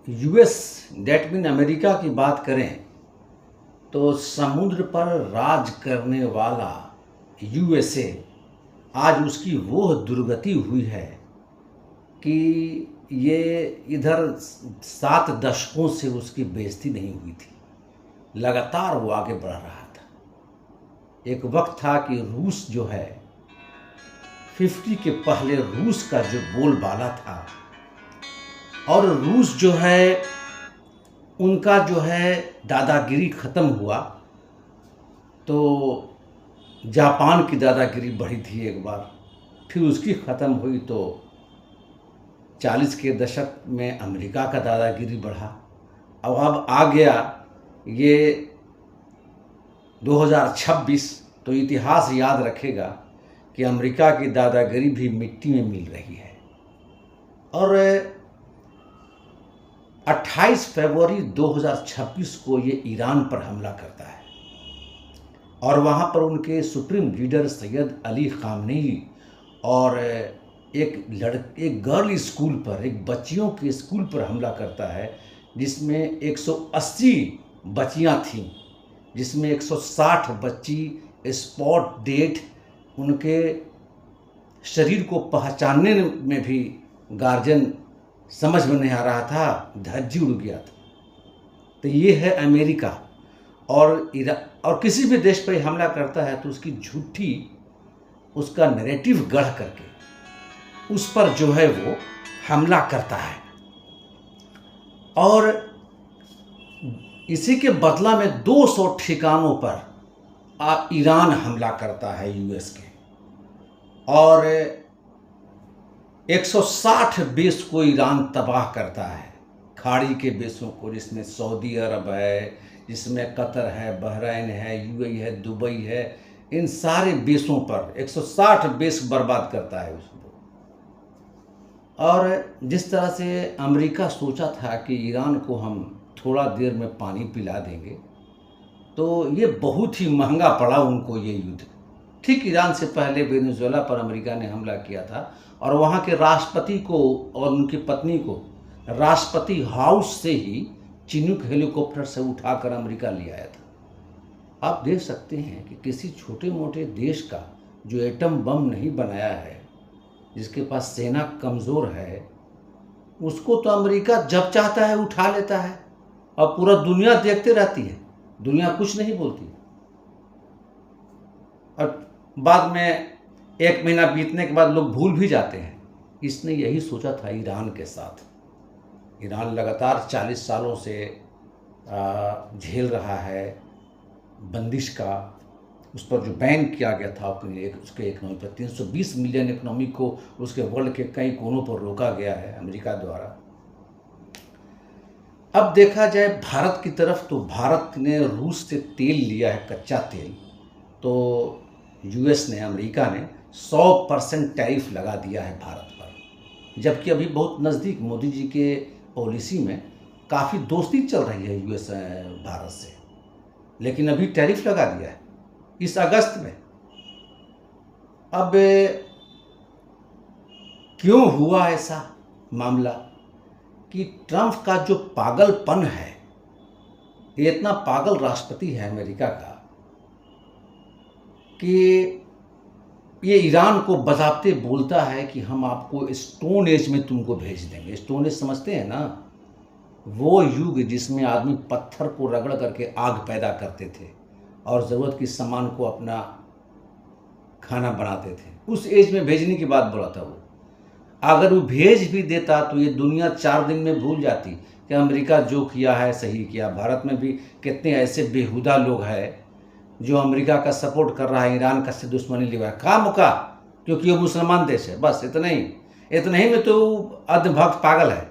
US that mean America की बात करें तो समुद्र पर राज करने वाला यूएसए आज उसकी वो दुर्गति हुई है कि ये इधर 7 दशकों से उसकी बेइज्जती नहीं हुई थी। लगातार वो आगे बढ़ रहा था। एक वक्त था कि रूस जो है 50 के पहले रूस का जो बोलबाला था और रूस जो है उनका जो है दादागिरी ख़त्म हुआ तो जापान की दादागिरी बढ़ी थी एक बार, फिर उसकी ख़त्म हुई तो 40 के दशक में अमेरिका का दादागिरी बढ़ा। अब आ गया ये 2026 तो इतिहास याद रखेगा कि अमेरिका की दादागिरी भी मिट्टी में मिल रही है। और 28 फरवरी 2026 को ये ईरान पर हमला करता है और वहाँ पर उनके सुप्रीम लीडर सैयद अली ख़ामनेई और एक गर्ल स्कूल पर, एक बच्चियों के स्कूल पर हमला करता है जिसमें 180 बच्चियाँ थीं, जिसमें 160 बच्ची स्पॉट डेड, उनके शरीर को पहचानने में भी गार्जियन समझ में नहीं आ रहा था, धज्जी उड़ गया था। तो ये है अमेरिका। और किसी भी देश पर हमला करता है तो उसकी झूठी उसका नैरेटिव गढ़ करके उस पर जो है वो हमला करता है और इसी के बदला में 200 ठिकानों पर ईरान हमला करता है यूएस के और 160 बेस को ईरान तबाह करता है। खाड़ी के बेसों को, जिसमें सऊदी अरब है, जिसमें कतर है, बहरीन है, यूएई है, दुबई है, इन सारे बेसों पर 160 बेस बर्बाद करता है उसको। और जिस तरह से अमेरिका सोचा था कि ईरान को हम थोड़ा देर में पानी पिला देंगे, तो ये बहुत ही महंगा पड़ा उनको ये युद्ध। ठीक ईरान से पहले वेनेजुएला पर अमेरिका ने हमला किया था और वहाँ के राष्ट्रपति को और उनकी पत्नी को राष्ट्रपति हाउस से ही चिनूक हेलीकॉप्टर से उठाकर अमेरिका ले आया था। आप देख सकते हैं कि किसी छोटे मोटे देश का जो एटम बम नहीं बनाया है, जिसके पास सेना कमज़ोर है, उसको तो अमेरिका जब चाहता है उठा लेता है और पूरा दुनिया देखते रहती है, दुनिया कुछ नहीं बोलती। और बाद में 1 महीना बीतने के बाद लोग भूल भी जाते हैं। इसने यही सोचा था ईरान के साथ। ईरान लगातार 40 सालों से झेल रहा है बंदिश का, उस पर जो बैन किया गया था उसके इकनॉमी पर 320 मिलियन इकनॉमी को उसके वर्ल्ड के कई कोनों पर रोका गया है अमेरिका द्वारा। अब देखा जाए भारत की तरफ तो भारत ने रूस से तेल लिया है, कच्चा तेल, तो यूएस ने, अमेरिका ने 100% टैरिफ लगा दिया है भारत पर, जबकि अभी बहुत नज़दीक मोदी जी के पॉलिसी में काफ़ी दोस्ती चल रही है यूएस भारत से, लेकिन अभी टैरिफ लगा दिया है इस अगस्त में। अब क्यों हुआ ऐसा मामला कि ट्रंप का जो पागलपन है, ये इतना पागल राष्ट्रपति है अमेरिका का कि ये ईरान को बजाते बोलता है कि हम आपको स्टोन एज में तुमको भेज देंगे। स्टोन एज समझते हैं ना, वो युग जिसमें आदमी पत्थर को रगड़ करके आग पैदा करते थे और ज़रूरत की सामान को अपना खाना बनाते थे, उस एज में भेजने की बात बोला था वो। अगर वो भेज भी देता तो ये दुनिया 4 दिन में भूल जाती कि अमेरिका जो किया है सही किया। भारत में भी कितने ऐसे बेहुदा लोग हैं जो अमेरिका का सपोर्ट कर रहा है, ईरान का से दुश्मनी लिया खा मुका, क्योंकि वो मुसलमान देश है, बस इतना ही में तो अंधभक्त पागल है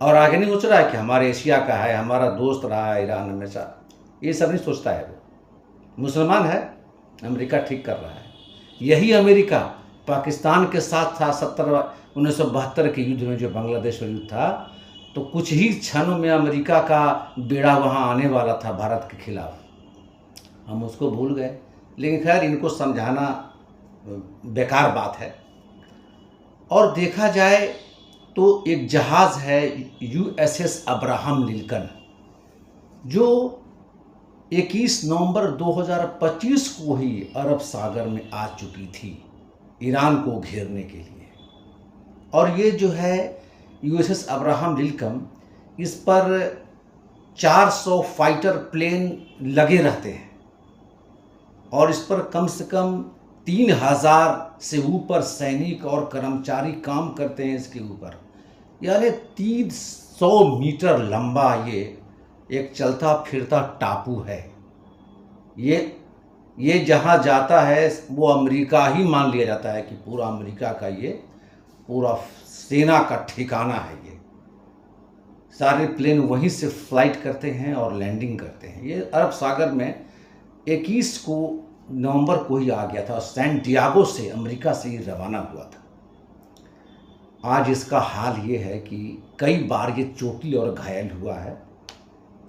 और आगे नहीं सोच रहा है कि हमारे एशिया का है, हमारा दोस्त रहा है ईरान हमेशा। ये सब नहीं सोचता है, वो मुसलमान है, अमेरिका ठीक कर रहा है। यही अमेरिका पाकिस्तान के साथ था 1972 के युद्ध में, जो बांग्लादेश में युद्ध था, तो कुछ ही क्षणों में अमेरिका का बेड़ा वहाँ आने वाला था भारत के खिलाफ। हम उसको भूल गए, लेकिन खैर इनको समझाना बेकार बात है। और देखा जाए तो एक जहाज़ है यूएसएस अब्राहम लिंकन, जो 21 नवंबर 2025 को ही अरब सागर में आ चुकी थी ईरान को घेरने के लिए। और ये जो है यूएसएस अब्राहम लिंकन, इस पर 400 फाइटर प्लेन लगे रहते हैं और इस पर कम से कम 3000 से ऊपर सैनिक और कर्मचारी काम करते हैं इसके ऊपर। यानी 300 मीटर लंबा ये एक चलता फिरता टापू है। ये जहाँ जाता है वो अमेरिका ही मान लिया जाता है कि पूरा अमेरिका का ये पूरा सेना का ठिकाना है। ये सारे प्लेन वहीं से फ्लाइट करते हैं और लैंडिंग करते हैं। ये अरब सागर में 21 को नवंबर को ही आ गया था और सैन डियागो से अमेरिका से ही रवाना हुआ था। आज इसका हाल ये है कि कई बार ये चोटी और घायल हुआ है।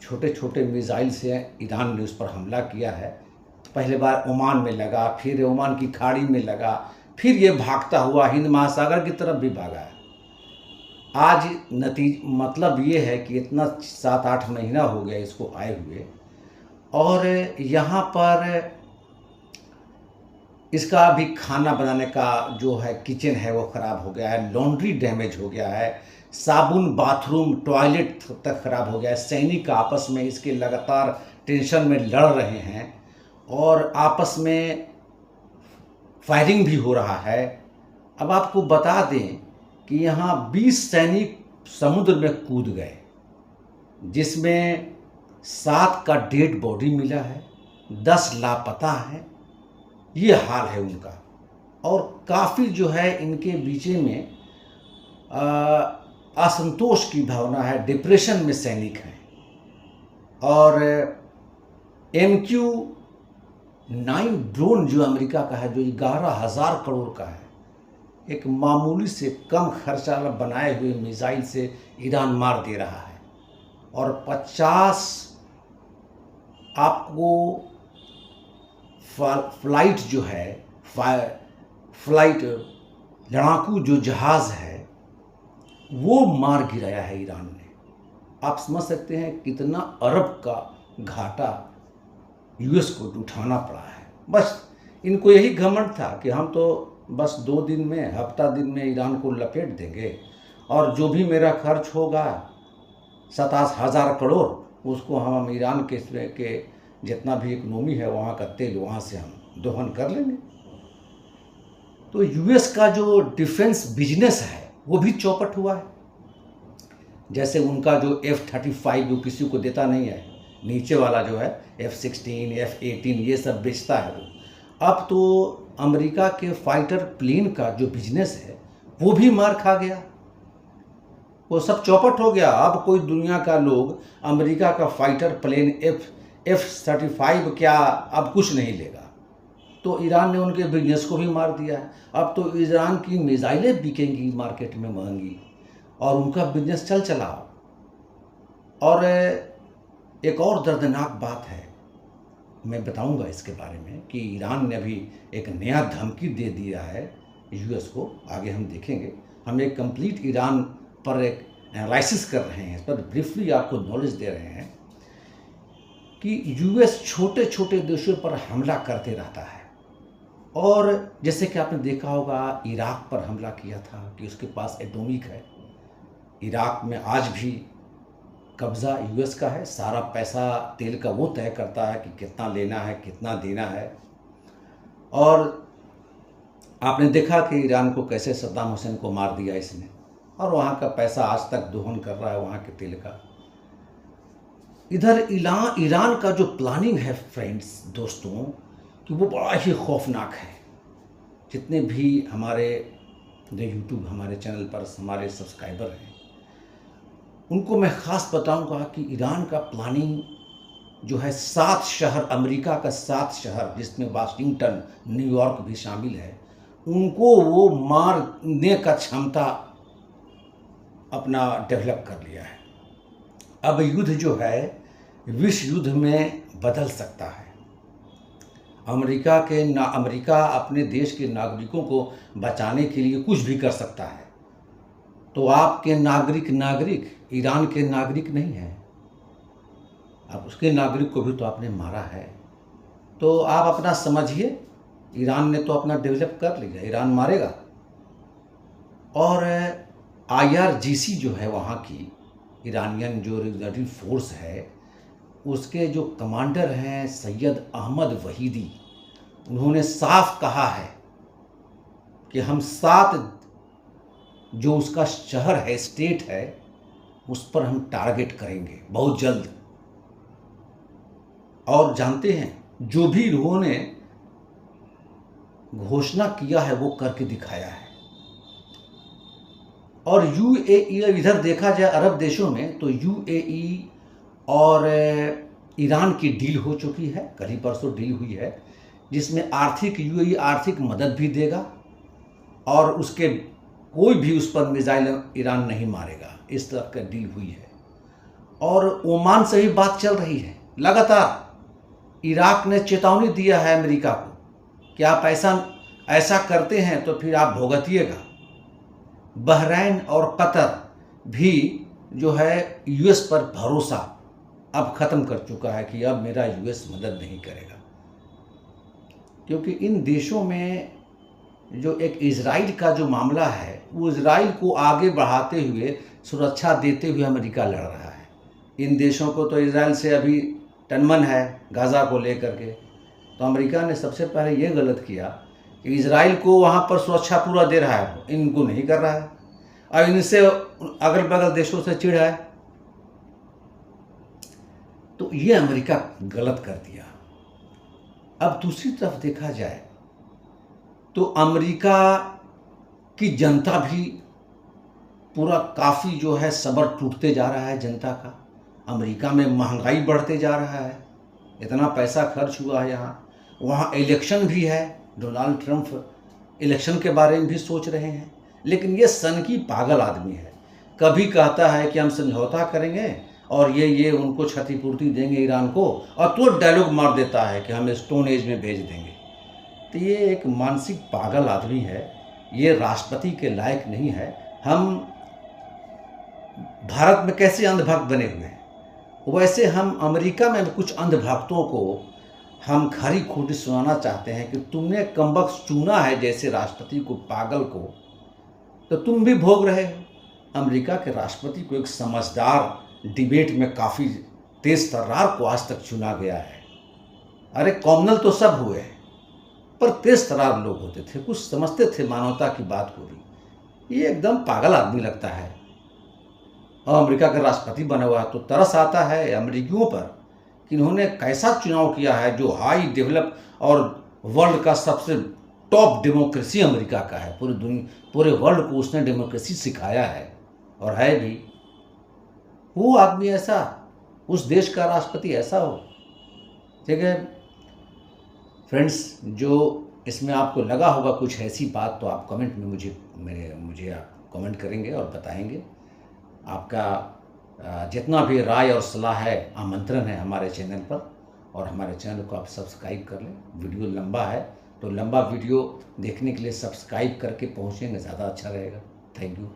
छोटे छोटे मिसाइल से ईरान ने उस पर हमला किया है। पहले बार ओमान में लगा, फिर ओमान की खाड़ी में लगा, फिर ये भागता हुआ हिंद महासागर की तरफ भी भागा है। आज मतलब ये है कि इतना 7-8 महीना हो गया इसको आए हुए, और यहाँ पर इसका भी खाना बनाने का जो है किचन है वो ख़राब हो गया है, लॉन्ड्री डैमेज हो गया है, साबुन, बाथरूम, टॉयलेट तक ख़राब हो गया है। सैनिक आपस में इसके लगातार टेंशन में लड़ रहे हैं और आपस में फायरिंग भी हो रहा है। अब आपको बता दें कि यहाँ 20 सैनिक समुद्र में कूद गए, जिसमें 7 का डेड बॉडी मिला है, 10 लापता है। ये हाल है उनका। और काफ़ी जो है इनके बीच में असंतोष की भावना है, डिप्रेशन में सैनिक हैं। और MQ-9 ड्रोन जो अमेरिका का है, जो 11,000 करोड़ का है, एक मामूली से कम खर्चा बनाए हुए मिसाइल से ईरान मार दे रहा है। और 50 आपको फ्लाइट जो है फ्लाइट लड़ाकू जो जहाज़ है वो मार गिराया है ईरान ने। आप समझ सकते हैं कितना अरब का घाटा यूएस को उठाना पड़ा है। बस इनको यही घमंड था कि हम तो बस 2 दिन में, हफ्ता दिन में ईरान को लपेट देंगे और जो भी मेरा खर्च होगा 27,000 करोड़, उसको हम ईरान के जितना भी इकोनॉमी है वहाँ का तेल वहाँ से हम दोहन कर लेंगे। तो यूएस का जो डिफेंस बिजनेस है वो भी चौपट हुआ है। जैसे उनका जो F-35 वो किसी को देता नहीं है, नीचे वाला जो है F-16, F-18 ये सब बेचता है वो। अब तो अमेरिका के फाइटर प्लेन का जो बिजनेस है वो भी मार खा गया, वो सब चौपट हो गया। अब कोई दुनिया का लोग अमेरिका का फाइटर प्लेन F-35 क्या अब कुछ नहीं लेगा। तो ईरान ने उनके बिजनेस को भी मार दिया है। अब तो ईरान की मिसाइलें बिकेंगी मार्केट में महंगी और उनका बिजनेस चला। और एक और दर्दनाक बात है, मैं बताऊंगा इसके बारे में, कि ईरान ने अभी एक नया धमकी दे दिया है यूएस को। आगे हम देखेंगे। हम एक कंप्लीट ईरान पर एक एनालिसिस कर रहे हैं, इस पर ब्रीफली आपको नॉलेज दे रहे हैं कि यूएस छोटे छोटे देशों पर हमला करते रहता है। और जैसे कि आपने देखा होगा इराक पर हमला किया था कि उसके पास एटॉमिक है। इराक में आज भी कब्ज़ा यूएस का है। सारा पैसा तेल का वो तय करता है कि कितना लेना है, कितना देना है। और आपने देखा कि ईरान को कैसे सद्दाम हुसैन को मार दिया इसने, और वहाँ का पैसा आज तक दोहन कर रहा है वहाँ के तेल का। इधर ईरान का जो प्लानिंग है फ्रेंड्स, दोस्तों, कि वो बड़ा ही खौफनाक है। जितने भी हमारे जो यूट्यूब हमारे चैनल पर हमारे सब्सक्राइबर हैं, उनको मैं ख़ास बताऊंगा कि ईरान का प्लानिंग जो है 7 शहर, अमेरिका का 7 शहर जिसमें वाशिंगटन, न्यूयॉर्क भी शामिल है, उनको वो मारने का क्षमता अपना डेवलप कर लिया है। अब युद्ध जो है विश्व युद्ध में बदल सकता है। अमेरिका अपने देश के नागरिकों को बचाने के लिए कुछ भी कर सकता है। तो आपके नागरिक ईरान के नागरिक नहीं हैं। आप उसके नागरिक को भी तो आपने मारा है। तो आप अपना समझिए, ईरान ने तो अपना डेवलप कर लिया, ईरान मारेगा। और IRGC जो है वहाँ की ईरानियन जो रेगुलेटरी फोर्स है, उसके जो कमांडर हैं सैयद अहमद वहीदी, उन्होंने साफ कहा है कि हम 7 जो उसका शहर है, स्टेट है, उस पर हम टारगेट करेंगे बहुत जल्द। और जानते हैं जो भी लोगों ने घोषणा किया है वो करके दिखाया है। और UAE, इधर देखा जाए अरब देशों में तो UAE और ईरान की डील हो चुकी है, कल ही परसों डील हुई है, जिसमें UAE आर्थिक मदद भी देगा और उसके कोई भी उस पर मिसाइल ईरान नहीं मारेगा, इस तरह का डील हुई है। और ओमान से भी बात चल रही है लगातार। इराक ने चेतावनी दिया है अमेरिका को कि आप ऐसा करते हैं तो फिर आप भुगतिएगा। बहरैन और कतर भी जो है US पर भरोसा अब ख़त्म कर चुका है कि अब मेरा US मदद नहीं करेगा, क्योंकि इन देशों में जो एक इजराइल का जो मामला है, वो इजराइल को आगे बढ़ाते हुए, सुरक्षा देते हुए अमेरिका लड़ रहा है। इन देशों को तो इजराइल से अभी टनमन है गाज़ा को लेकर के। तो अमेरिका ने सबसे पहले ये गलत किया कि इजराइल को वहाँ पर सुरक्षा पूरा दे रहा है, इनको नहीं कर रहा है, और इनसे अगल बगल देशों से चिढ़ है। तो ये अमेरिका गलत कर दिया। अब दूसरी तरफ देखा जाए तो अमेरिका की जनता भी पूरा काफ़ी जो है सब्र टूटते जा रहा है जनता का। अमेरिका में महंगाई बढ़ते जा रहा है, इतना पैसा खर्च हुआ है वहाँ इलेक्शन भी है, डोनाल्ड ट्रंप इलेक्शन के बारे में भी सोच रहे हैं। लेकिन ये सनकी पागल आदमी है, कभी कहता है कि हम समझौता करेंगे और ये उनको क्षतिपूर्ति देंगे ईरान को, और तो डायलॉग मार देता है कि हम स्टोन एज में भेज देंगे। तो ये एक मानसिक पागल आदमी है, ये राष्ट्रपति के लायक नहीं है। हम भारत में कैसे अंधभक्त बने हुए हैं, वैसे हम अमेरिका में कुछ अंधभक्तों को हम खरी खोटी सुनाना चाहते हैं कि तुमने कमबख्त चुना है जैसे राष्ट्रपति को, पागल को, तो तुम भी भोग रहे हो। अमेरिका के राष्ट्रपति को एक समझदार डिबेट में काफ़ी तेज तर्रार को आज तक चुना गया है। अरे कॉमनल तो सब हुए हैं, पर तेज तर्रार लोग होते थे, कुछ समझते थे मानवता की बात को भी। ये एकदम पागल आदमी लगता है। और अमेरिका का राष्ट्रपति बना हुआ है तो तरस आता है अमेरिकियों पर कि इन्होंने कैसा चुनाव किया है, जो हाई डेवलप और वर्ल्ड का सबसे टॉप डेमोक्रेसी अमेरिका का है। पूरे वर्ल्ड को उसने डेमोक्रेसी सिखाया है, और है भी। वो आदमी ऐसा, उस देश का राष्ट्रपति ऐसा हो। ठीक है फ्रेंड्स, जो इसमें आपको लगा होगा कुछ ऐसी बात, तो आप कमेंट में मुझे आप कमेंट करेंगे और बताएंगे। आपका जितना भी राय और सलाह है, आमंत्रण है हमारे चैनल पर, और हमारे चैनल को आप सब्सक्राइब कर लें। वीडियो लंबा है तो लंबा वीडियो देखने के लिए सब्सक्राइब करके पहुँचेंगे, ज़्यादा अच्छा रहेगा। Thank you.